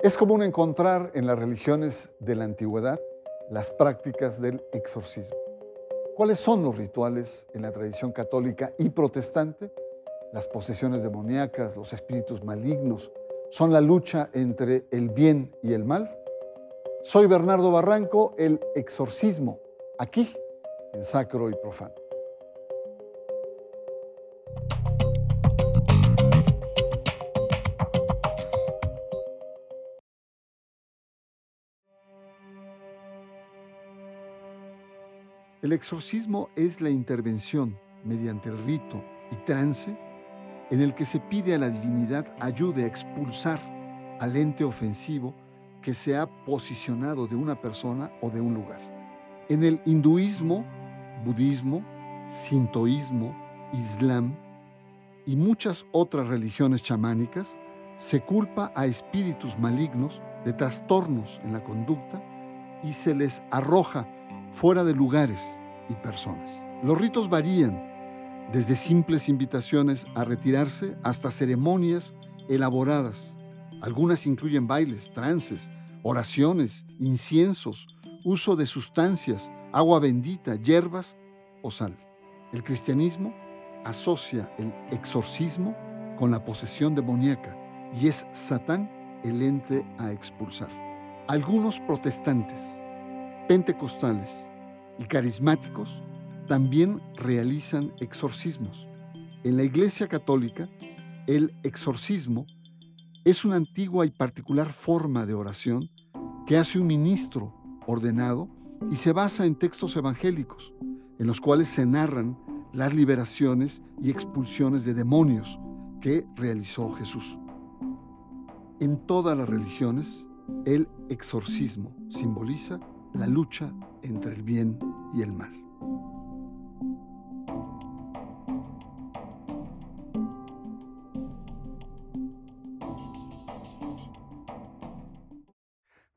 Es común encontrar en las religiones de la antigüedad las prácticas del exorcismo. ¿Cuáles son los rituales en la tradición católica y protestante? Las posesiones demoníacas, los espíritus malignos, ¿son la lucha entre el bien y el mal? Soy Bernardo Barranco, el exorcismo, aquí en Sacro y Profano. El exorcismo es la intervención mediante el rito y trance en el que se pide a la divinidad ayude a expulsar al ente ofensivo que se ha posicionado de una persona o de un lugar. En el hinduismo, budismo, sintoísmo, islam y muchas otras religiones chamánicas, se culpa a espíritus malignos de trastornos en la conducta y se les arroja fuera de lugares y personas. Los ritos varían desde simples invitaciones a retirarse hasta ceremonias elaboradas. Algunas incluyen bailes, trances, oraciones, inciensos, uso de sustancias, agua bendita, hierbas o sal. El cristianismo asocia el exorcismo con la posesión demoníaca y es Satán el ente a expulsar. Algunos protestantes, pentecostales y carismáticos también realizan exorcismos. En la Iglesia Católica, el exorcismo es una antigua y particular forma de oración que hace un ministro ordenado y se basa en textos evangélicos, en los cuales se narran las liberaciones y expulsiones de demonios que realizó Jesús. En todas las religiones, el exorcismo simboliza la lucha entre el bien y el mal.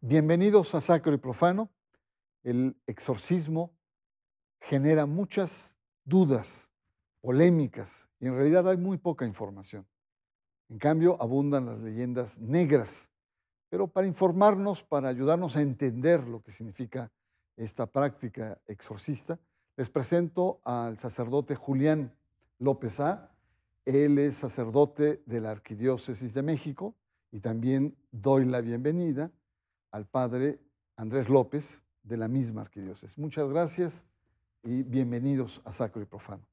Bienvenidos a Sacro y Profano. El exorcismo genera muchas dudas, polémicas, y en realidad hay muy poca información. En cambio, abundan las leyendas negras. Pero para informarnos, para ayudarnos a entender lo que significa esta práctica exorcista, les presento al sacerdote Julián López A. Él es sacerdote de la Arquidiócesis de México y también doy la bienvenida al padre Andrés López de la misma Arquidiócesis. Muchas gracias y bienvenidos a Sacro y Profano.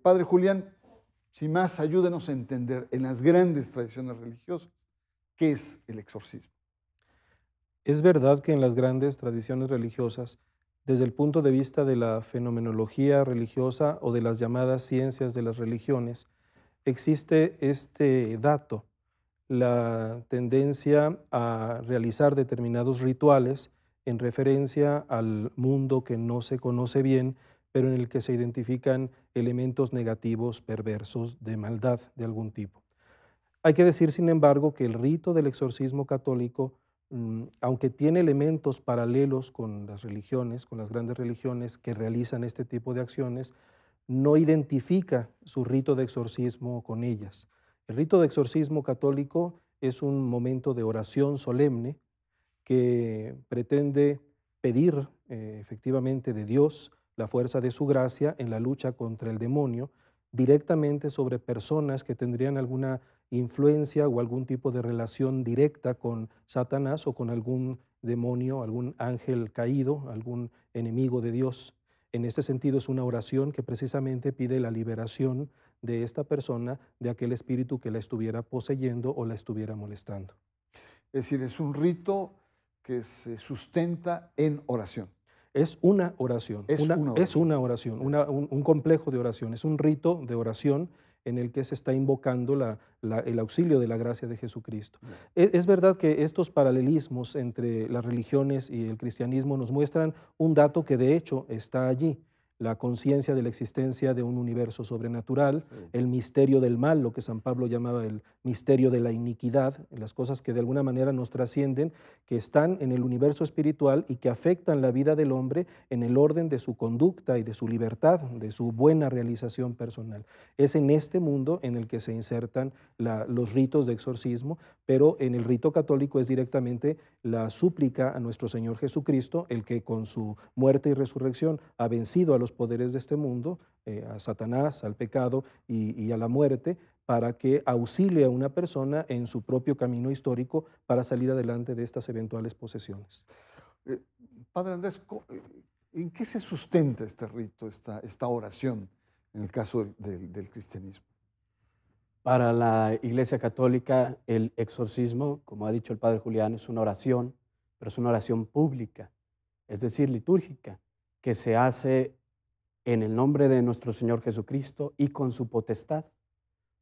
Padre Julián, sin más, ayúdenos a entender en las grandes tradiciones religiosas qué es el exorcismo. Es verdad que en las grandes tradiciones religiosas, desde el punto de vista de la fenomenología religiosa o de las llamadas ciencias de las religiones, existe este dato, la tendencia a realizar determinados rituales en referencia al mundo que no se conoce bien, pero en el que se identifican elementos negativos, perversos, de maldad de algún tipo. Hay que decir, sin embargo, que el rito del exorcismo católico, aunque tiene elementos paralelos con las religiones, con las grandes religiones que realizan este tipo de acciones, no identifica su rito de exorcismo con ellas. El rito de exorcismo católico es un momento de oración solemne que pretende pedir efectivamente de Dios la fuerza de su gracia en la lucha contra el demonio, directamente sobre personas que tendrían alguna influencia o algún tipo de relación directa con Satanás o con algún demonio, algún ángel caído, algún enemigo de Dios. En este sentido es una oración que precisamente pide la liberación de esta persona de aquel espíritu que la estuviera poseyendo o la estuviera molestando. Es decir, es un rito que se sustenta en oración. Es una oración, un complejo de oración, es un rito de oración en el que se está invocando el auxilio de la gracia de Jesucristo. Es verdad que estos paralelismos entre las religiones y el cristianismo nos muestran un dato que de hecho está allí. la conciencia de la existencia de un universo sobrenatural, Sí. el misterio del mal, lo que San Pablo llamaba el misterio de la iniquidad, las cosas que de alguna manera nos trascienden, que están en el universo espiritual y que afectan la vida del hombre en el orden de su conducta y de su libertad, de su buena realización personal. Es en este mundo en el que se insertan los ritos de exorcismo, pero en el rito católico es directamente la súplica a nuestro Señor Jesucristo, el que con su muerte y resurrección ha vencido a los poderes de este mundo, a Satanás, al pecado y a la muerte, para que auxilie a una persona en su propio camino histórico para salir adelante de estas eventuales posesiones. Eh, Padre Andrés, ¿en qué se sustenta este rito, esta oración, en el caso del cristianismo? Para la Iglesia Católica, el exorcismo, como ha dicho el Padre Julián, es una oración, pero es una oración pública, es decir, litúrgica, que se hace en el nombre de nuestro Señor Jesucristo y con su potestad,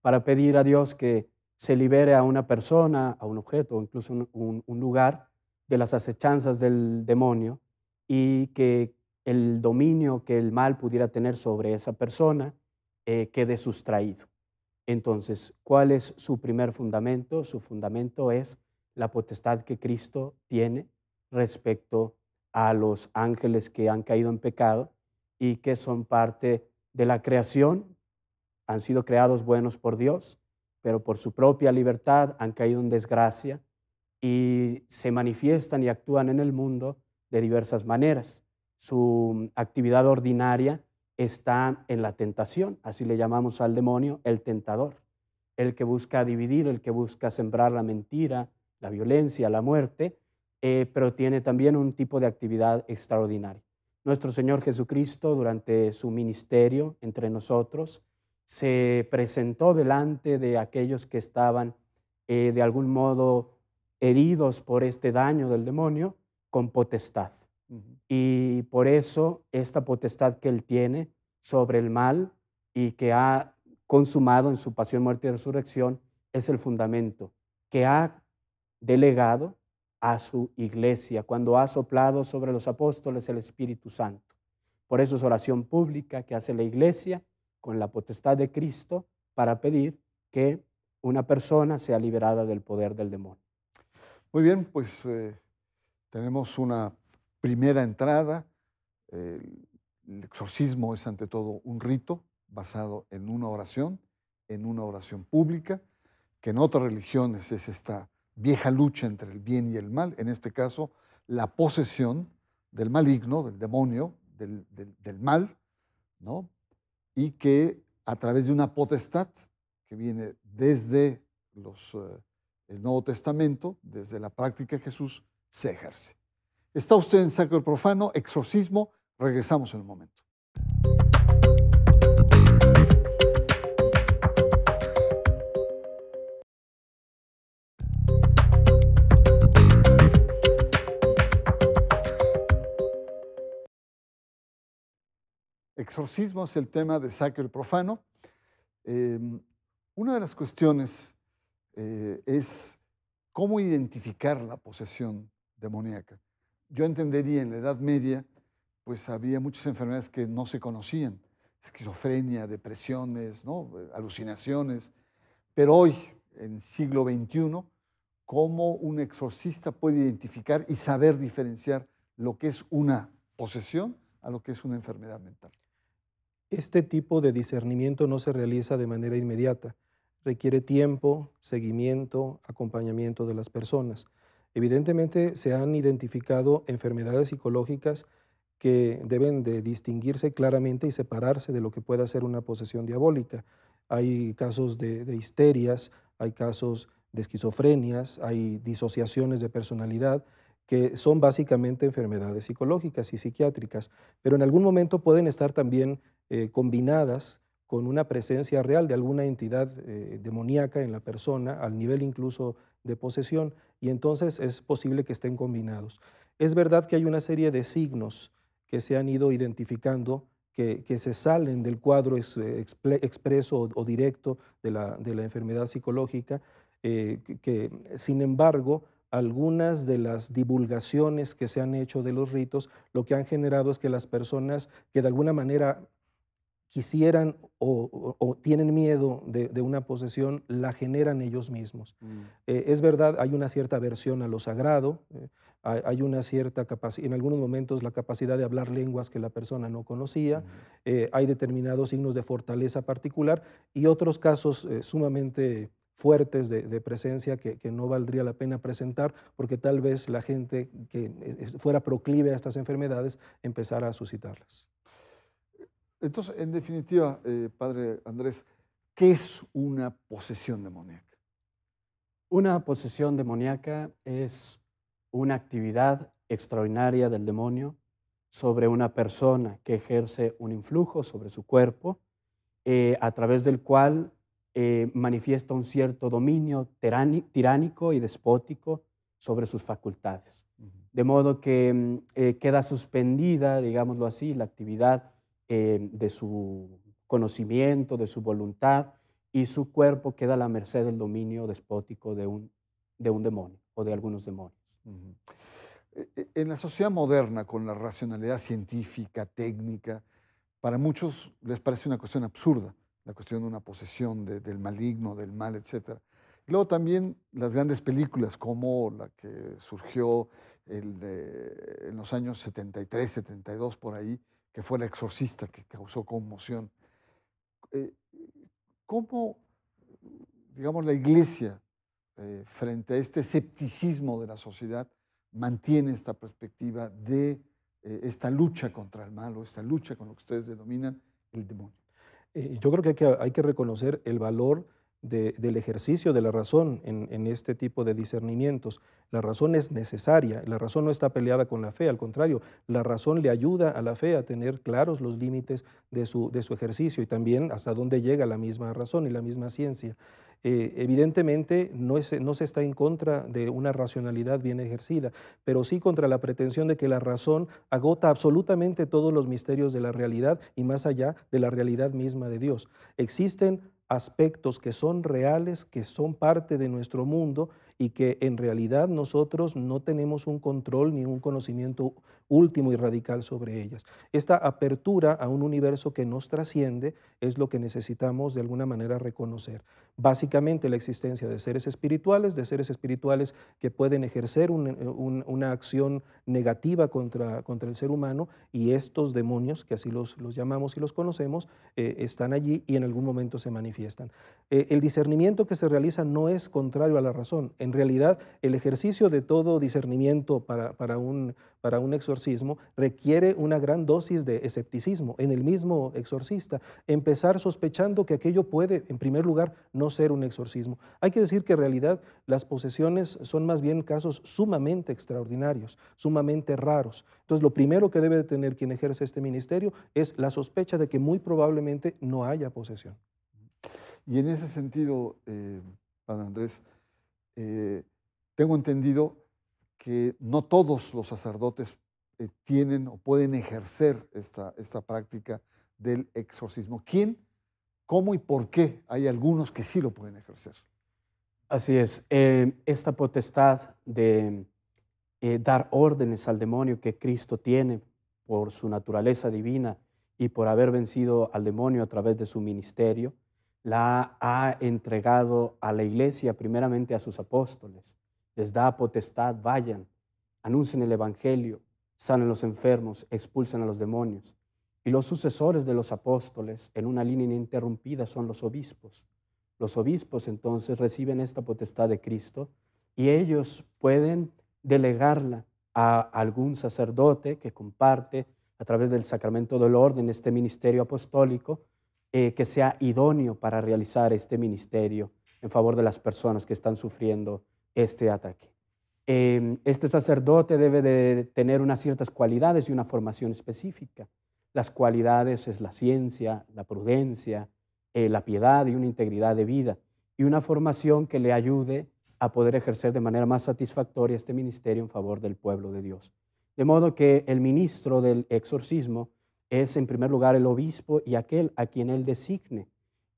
para pedir a Dios que se libere a una persona, a un objeto o incluso un lugar de las acechanzas del demonio y que el dominio que el mal pudiera tener sobre esa persona quede sustraído. Entonces, ¿cuál es su primer fundamento? Su fundamento es la potestad que Cristo tiene respecto a los ángeles que han caído en pecado y que son parte de la creación, han sido creados buenos por Dios, pero por su propia libertad han caído en desgracia y se manifiestan y actúan en el mundo de diversas maneras. Su actividad ordinaria está en la tentación, así le llamamos al demonio, el tentador, el que busca dividir, el que busca sembrar la mentira, la violencia, la muerte, pero tiene también un tipo de actividad extraordinaria. Nuestro Señor Jesucristo, durante su ministerio entre nosotros, se presentó delante de aquellos que estaban de algún modo heridos por este daño del demonio con potestad. Y por eso esta potestad que Él tiene sobre el mal y que ha consumado en su pasión, muerte y resurrección es el fundamento que ha delegado a su iglesia cuando ha soplado sobre los apóstoles el Espíritu Santo. Por eso es oración pública que hace la iglesia con la potestad de Cristo para pedir que una persona sea liberada del poder del demonio. Muy bien, pues tenemos una primera entrada. El exorcismo es ante todo un rito basado en una oración pública, que en otras religiones es esta vieja lucha entre el bien y el mal, en este caso la posesión del maligno, del demonio, del mal, ¿no? Y que a través de una potestad que viene desde el Nuevo Testamento, desde la práctica de Jesús, se ejerce. Está usted en Sacro y Profano, exorcismo. Regresamos en un momento. Exorcismo es el tema de Sacro y Profano. Una de las cuestiones es cómo identificar la posesión demoníaca. Yo entendería en la Edad Media, pues había muchas enfermedades que no se conocían, esquizofrenia, depresiones, ¿no? Alucinaciones, pero hoy, en siglo XXI, cómo un exorcista puede identificar y saber diferenciar lo que es una posesión a lo que es una enfermedad mental. Este tipo de discernimiento no se realiza de manera inmediata. Requiere tiempo, seguimiento, acompañamiento de las personas. Evidentemente se han identificado enfermedades psicológicas que deben de distinguirse claramente y separarse de lo que pueda ser una posesión diabólica. Hay casos de histerias, hay casos de esquizofrenias, hay disociaciones de personalidad que son básicamente enfermedades psicológicas y psiquiátricas, pero en algún momento pueden estar también combinadas con una presencia real de alguna entidad demoníaca en la persona, al nivel incluso de posesión, y entonces es posible que estén combinados. Es verdad que hay una serie de signos que se han ido identificando que se salen del cuadro expreso o directo de la enfermedad psicológica, que sin embargo algunas de las divulgaciones que se han hecho de los ritos, lo que han generado es que las personas que de alguna manera quisieran o tienen miedo de una posesión, la generan ellos mismos. Es verdad, hay una cierta aversión a lo sagrado, hay una cierta capacidad, en algunos momentos la capacidad de hablar lenguas que la persona no conocía, hay determinados signos de fortaleza particular y otros casos sumamente fuertes de presencia que no valdría la pena presentar porque tal vez la gente que fuera proclive a estas enfermedades empezara a suscitarlas. Entonces, en definitiva, Padre Andrés, ¿qué es una posesión demoníaca? Una posesión demoníaca es una actividad extraordinaria del demonio sobre una persona que ejerce un influjo sobre su cuerpo, a través del cual manifiesta un cierto dominio tiránico y despótico sobre sus facultades. De modo que queda suspendida, digámoslo así, la actividad de su conocimiento, de su voluntad, y su cuerpo queda a la merced del dominio despótico de un demonio o de algunos demonios. En la sociedad moderna, con la racionalidad científica, técnica, para muchos les parece una cuestión absurda, la cuestión de una posesión del maligno, del mal, etc. Y luego también las grandes películas, como la que surgió en los años 73, 72, por ahí, que fue El Exorcista, que causó conmoción. ¿Cómo, digamos, la Iglesia, frente a este escepticismo de la sociedad, mantiene esta perspectiva de esta lucha contra el mal o esta lucha con lo que ustedes denominan el demonio? Yo creo que hay que reconocer el valor del ejercicio de la razón en este tipo de discernimientos. La razón es necesaria, la razón no está peleada con la fe, al contrario, la razón le ayuda a la fe a tener claros los límites de su ejercicio y también hasta dónde llega la misma razón y la misma ciencia. Evidentemente no se está en contra de una racionalidad bien ejercida, pero sí contra la pretensión de que la razón agota absolutamente todos los misterios de la realidad y más allá de la realidad misma de Dios. Existen aspectos que son reales, que son parte de nuestro mundo y que en realidad nosotros no tenemos un control ni un conocimiento último y radical sobre ellas. Esta apertura a un universo que nos trasciende es lo que necesitamos de alguna manera reconocer. Básicamente la existencia de seres espirituales que pueden ejercer una acción negativa contra el ser humano y estos demonios, que así los llamamos y los conocemos, están allí y en algún momento se manifiestan. El discernimiento que se realiza no es contrario a la razón. En realidad, el ejercicio de todo discernimiento para un exorcismo requiere una gran dosis de escepticismo en el mismo exorcista. Empezar sospechando que aquello puede, en primer lugar, no ser un exorcismo. Hay que decir que en realidad las posesiones son más bien casos sumamente extraordinarios, sumamente raros. Entonces, lo primero que debe de tener quien ejerce este ministerio es la sospecha de que muy probablemente no haya posesión. Y en ese sentido, Padre Andrés, tengo entendido que no todos los sacerdotes tienen o pueden ejercer esta práctica del exorcismo. ¿Quién, cómo y por qué hay algunos que sí lo pueden ejercer? Así es. Esta potestad de dar órdenes al demonio que Cristo tiene por su naturaleza divina y por haber vencido al demonio a través de su ministerio, la ha entregado a la iglesia, primeramente a sus apóstoles. Les da potestad, vayan, anuncien el evangelio, sanen los enfermos, expulsen a los demonios. Y los sucesores de los apóstoles, en una línea ininterrumpida, son los obispos. Los obispos entonces reciben esta potestad de Cristo y ellos pueden delegarla a algún sacerdote que comparte a través del sacramento del orden este ministerio apostólico, que sea idóneo para realizar este ministerio en favor de las personas que están sufriendo este ataque. Este sacerdote debe de tener unas ciertas cualidades y una formación específica. Las cualidades es la ciencia, la prudencia, la piedad y una integridad de vida, y una formación que le ayude a poder ejercer de manera más satisfactoria este ministerio en favor del pueblo de Dios. De modo que el ministro del exorcismo es en primer lugar el obispo y aquel a quien él designe.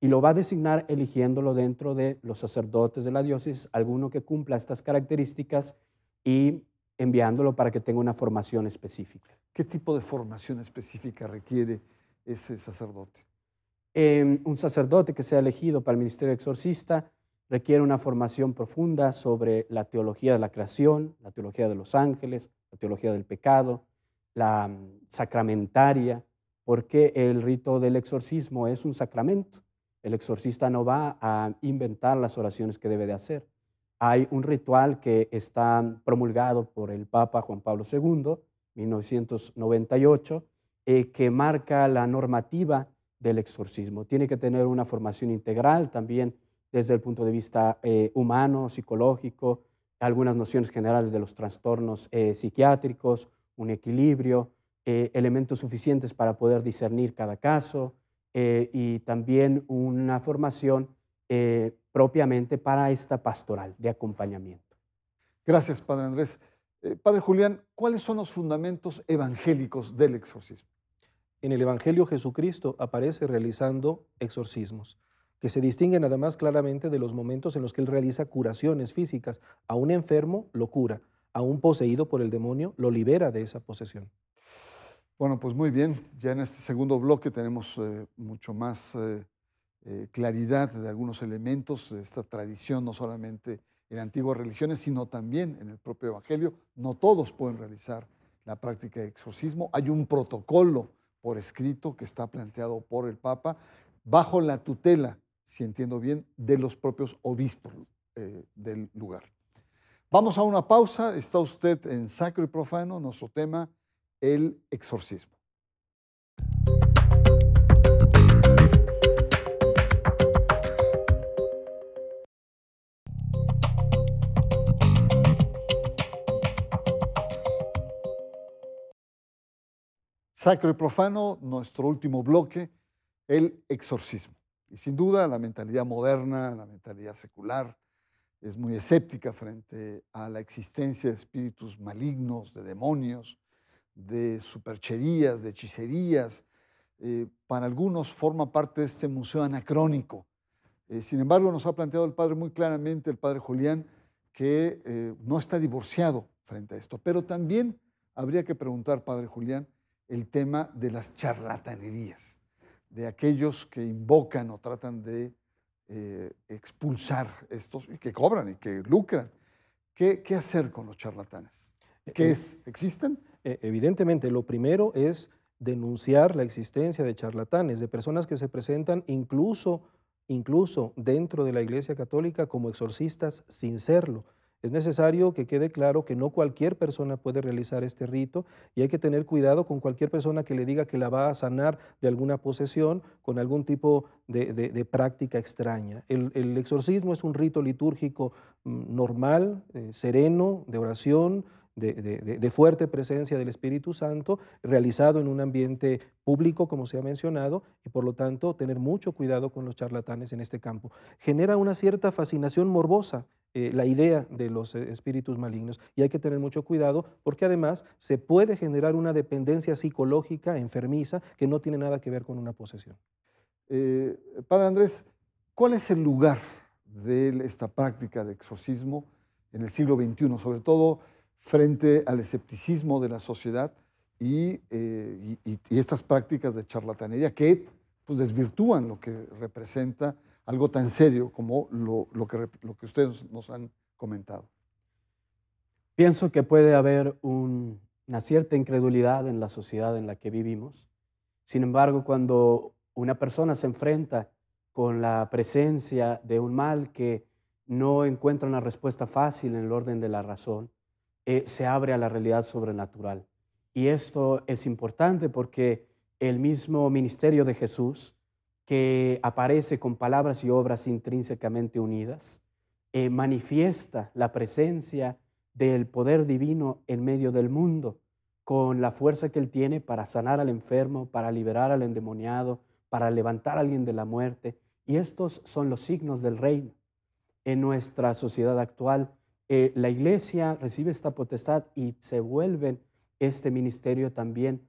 y lo va a designar eligiéndolo dentro de los sacerdotes de la diócesis, alguno que cumpla estas características y enviándolo para que tenga una formación específica. ¿Qué tipo de formación específica requiere ese sacerdote? Un sacerdote que sea elegido para el ministerio de exorcista requiere una formación profunda sobre la teología de la creación, la teología de los ángeles, la teología del pecado, la sacramentaria, porque el rito del exorcismo es un sacramento. El exorcista no va a inventar las oraciones que debe de hacer. Hay un ritual que está promulgado por el Papa Juan Pablo II, 1998, que marca la normativa del exorcismo. Tiene que tener una formación integral también desde el punto de vista humano, psicológico, algunas nociones generales de los trastornos psiquiátricos, un equilibrio, elementos suficientes para poder discernir cada caso y también una formación propiamente para esta pastoral de acompañamiento. Gracias, Padre Andrés. Padre Julián, ¿cuáles son los fundamentos evangélicos del exorcismo? En el Evangelio Jesucristo aparece realizando exorcismos, que se distinguen además claramente de los momentos en los que Él realiza curaciones físicas. A un enfermo lo cura, a un poseído por el demonio lo libera de esa posesión. Bueno, pues muy bien, ya en este segundo bloque tenemos mucho más claridad de algunos elementos de esta tradición, no solamente en antiguas religiones, sino también en el propio Evangelio. No todos pueden realizar la práctica de exorcismo. Hay un protocolo por escrito que está planteado por el Papa bajo la tutela, si entiendo bien, de los propios obispos del lugar. Vamos a una pausa. Está usted en Sacro y Profano, nuestro tema, el exorcismo. Sacro y Profano, nuestro último bloque, el exorcismo. Y sin duda la mentalidad moderna, la mentalidad secular, es muy escéptica frente a la existencia de espíritus malignos, de demonios, de supercherías, de hechicerías. Para algunos forma parte de este museo anacrónico. Sin embargo, nos ha planteado el Padre muy claramente, el Padre Julián, que no está divorciado frente a esto. Pero también habría que preguntar, Padre Julián, el tema de las charlatanerías, de aquellos que invocan o tratan de expulsar estos y que cobran y que lucran. ¿Qué hacer con los charlatanes? ¿Existen? Evidentemente, lo primero es denunciar la existencia de charlatanes, de personas que se presentan incluso dentro de la Iglesia Católica como exorcistas sin serlo. Es necesario que quede claro que no cualquier persona puede realizar este rito y hay que tener cuidado con cualquier persona que le diga que la va a sanar de alguna posesión con algún tipo de práctica extraña. El exorcismo es un rito litúrgico normal, sereno, de oración, de fuerte presencia del Espíritu Santo, realizado en un ambiente público, como se ha mencionado, y por lo tanto tener mucho cuidado con los charlatanes en este campo. Genera una cierta fascinación morbosa la idea de los espíritus malignos y hay que tener mucho cuidado porque además se puede generar una dependencia psicológica enfermiza que no tiene nada que ver con una posesión. Padre Andrés, ¿cuál es el lugar de esta práctica de exorcismo en el siglo XXI, sobre todo frente al escepticismo de la sociedad y estas prácticas de charlatanería que pues, desvirtúan lo que representa algo tan serio como lo que ustedes nos han comentado? Pienso que puede haber una cierta incredulidad en la sociedad en la que vivimos. Sin embargo, cuando una persona se enfrenta con la presencia de un mal que no encuentra una respuesta fácil en el orden de la razón, se abre a la realidad sobrenatural. Y esto es importante porque el mismo ministerio de Jesús, que aparece con palabras y obras intrínsecamente unidas, manifiesta la presencia del poder divino en medio del mundo, con la fuerza que Él tiene para sanar al enfermo, para liberar al endemoniado, para levantar a alguien de la muerte. Y estos son los signos del reino. En nuestra sociedad actual, la Iglesia recibe esta potestad y se vuelve este ministerio también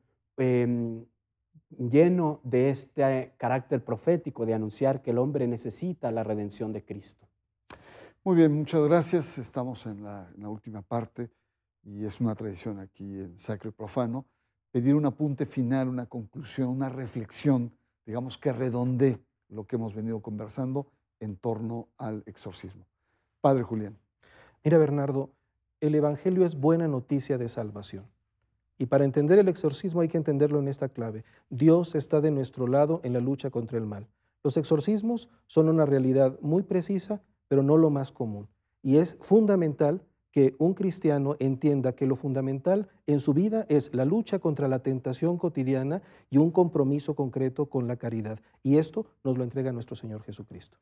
lleno de este carácter profético de anunciar que el hombre necesita la redención de Cristo. Muy bien, muchas gracias. Estamos en la última parte y es una tradición aquí en Sacro y Profano pedir un apunte final, una conclusión, una reflexión, digamos que redondee lo que hemos venido conversando en torno al exorcismo. Padre Julián. Mira, Bernardo, el Evangelio es buena noticia de salvación. Y para entender el exorcismo hay que entenderlo en esta clave. Dios está de nuestro lado en la lucha contra el mal. Los exorcismos son una realidad muy precisa, pero no lo más común. Y es fundamental que un cristiano entienda que lo fundamental en su vida es la lucha contra la tentación cotidiana y un compromiso concreto con la caridad. Y esto nos lo entrega nuestro Señor Jesucristo.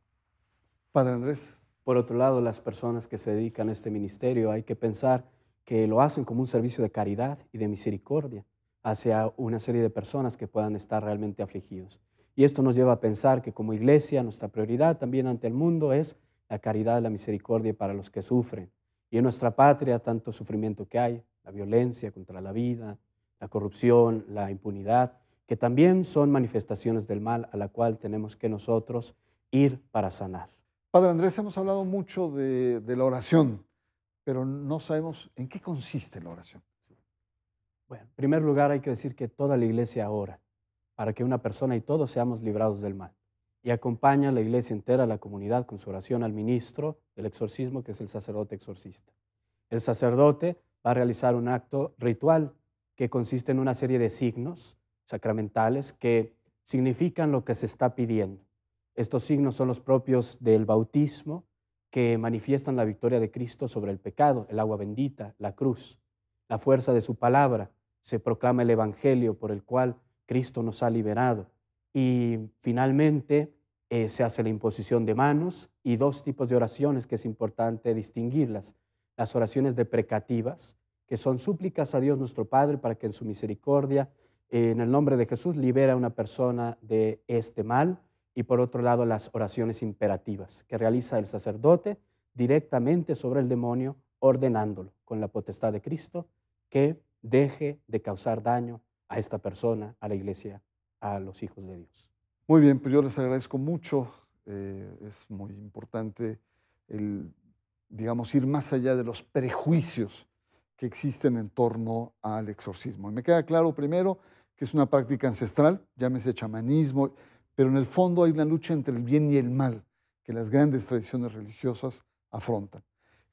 Padre Andrés. Por otro lado, las personas que se dedican a este ministerio hay que pensar que lo hacen como un servicio de caridad y de misericordia hacia una serie de personas que puedan estar realmente afligidos. Y esto nos lleva a pensar que como iglesia nuestra prioridad también ante el mundo es la caridad y la misericordia para los que sufren. Y en nuestra patria tanto sufrimiento que hay, la violencia contra la vida, la corrupción, la impunidad, que también son manifestaciones del mal a la cual tenemos que nosotros ir para sanar. Padre Andrés, hemos hablado mucho de la oración, pero no sabemos en qué consiste la oración. Bueno, en primer lugar hay que decir que toda la iglesia ora para que una persona y todos seamos librados del mal. Y acompaña a la iglesia entera, a la comunidad, con su oración al ministro del exorcismo, que es el sacerdote exorcista. El sacerdote va a realizar un acto ritual que consiste en una serie de signos sacramentales que significan lo que se está pidiendo. Estos signos son los propios del bautismo, que manifiestan la victoria de Cristo sobre el pecado, el agua bendita, la cruz. La fuerza de su palabra, se proclama el evangelio por el cual Cristo nos ha liberado. Y finalmente se hace la imposición de manos y dos tipos de oraciones que es importante distinguirlas. Las oraciones deprecativas, que son súplicas a Dios nuestro Padre para que en su misericordia, en el nombre de Jesús, libere a una persona de este mal. Y por otro lado, las oraciones imperativas, que realiza el sacerdote directamente sobre el demonio, ordenándolo con la potestad de Cristo que deje de causar daño a esta persona, a la iglesia, a los hijos de Dios. Muy bien, pues yo les agradezco mucho. Es muy importante digamos, ir más allá de los prejuicios que existen en torno al exorcismo. Y me queda claro primero que es una práctica ancestral, llámese chamanismo, pero en el fondo hay una lucha entre el bien y el mal que las grandes tradiciones religiosas afrontan.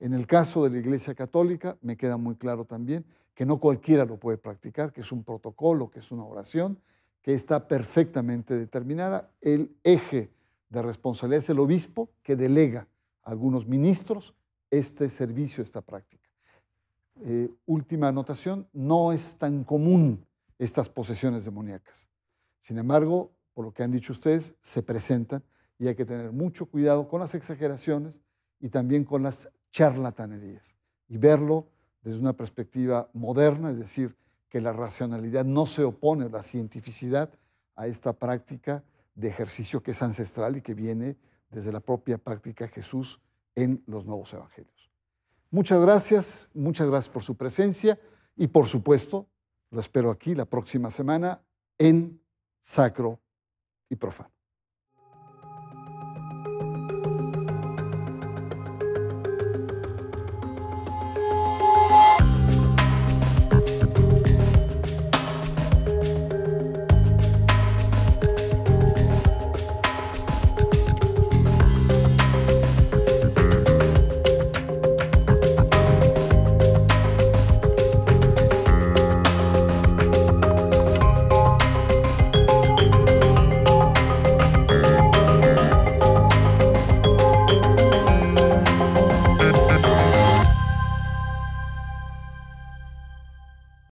En el caso de la Iglesia Católica me queda muy claro también que no cualquiera lo puede practicar, que es un protocolo, que es una oración, que está perfectamente determinada. El eje de responsabilidad es el obispo que delega a algunos ministros este servicio, esta práctica. Última anotación, no es tan común estas posesiones demoníacas. Sin embargo, por lo que han dicho ustedes, se presentan y hay que tener mucho cuidado con las exageraciones y también con las charlatanerías y verlo desde una perspectiva moderna, es decir, que la racionalidad no se opone a la cientificidad a esta práctica de ejercicio que es ancestral y que viene desde la propia práctica de Jesús en los nuevos evangelios. Muchas gracias por su presencia y por supuesto, lo espero aquí la próxima semana en Sacro y Profano.